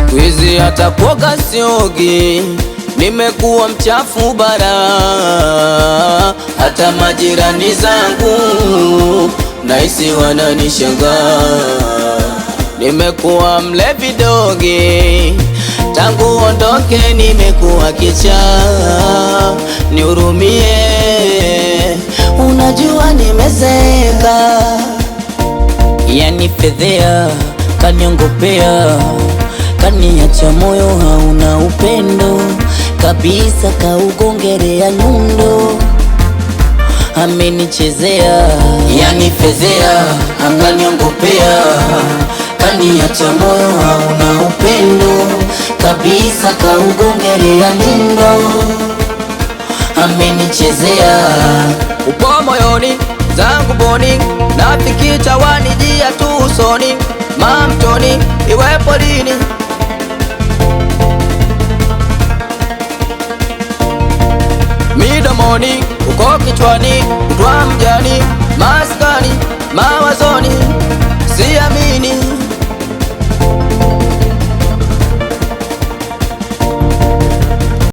Sikuizi hata kuoga siogi, nimekuwa mchafu bara. Hata majirani zangu nahisi wananishangaa. Nimekuwa mlevi dogi, tangu ondoke nimekuwa kichaa. Nihurumie, unajua nimezeeka. Yani fedhea, kaniongopea, kaniacha moyo hauna upendo kabisa, kaugongerea nyundo, amenichezea. Yani fedhea, kaniongopea, kaniacha moyo hauna upendo kabisa, kaugongerea nyundo, amenichezea. Upo moyoni zangu boni, nafikita wanijia tu usoni, mamtoni iwepo lini. Midomoni uko kichwani, kutwa mjani